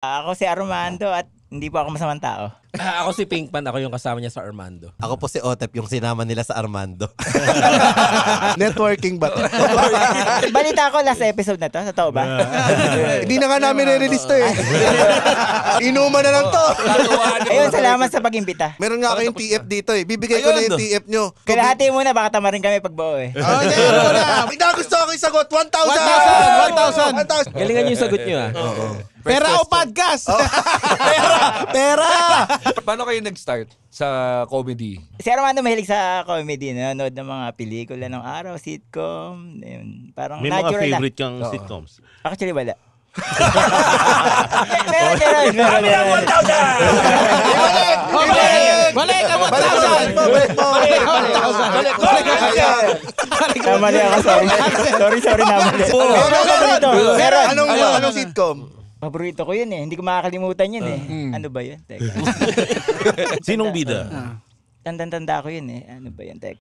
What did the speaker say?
Ako si Armando at hindi po ako masamang tao. Ako si Pinkman, ako yung kasama niya sa Armando. Ako po si Otep, yung sinama nila sa Armando. Networking ba? Balita ko last episode na to, totoo ba? Hindi na nga namin re-release to eh. Inuman na lang to. Ayun, salamat sa pag-imbita. Meron nga kayong TF dito eh. Bibigay ko na yung TF nyo. Kalahati muna, baka tamarin kami pag buo eh. Oh, meron na. May gusto ako isagot. 1,000. 1,000. Galingan niyo yung sagot niyo Pera o podcast? Pera! Paano kayo nag-start sa comedy? Si Armando mahilig sa comedy, nanonood ng mga pelikula ng araw, sitcom, yun. Parang May mga natural lang. favorite kang sitcoms. Actually, wala. meron. Balik ang 1,000! Namali ako, sorry namali. Meron. Anong sitcom? Paborito ko yun eh. Hindi ko makakalimutan yun eh. Ano ba yun? Teka. Sinong bida? Tanda ko yun eh. Ano ba yun? Teka.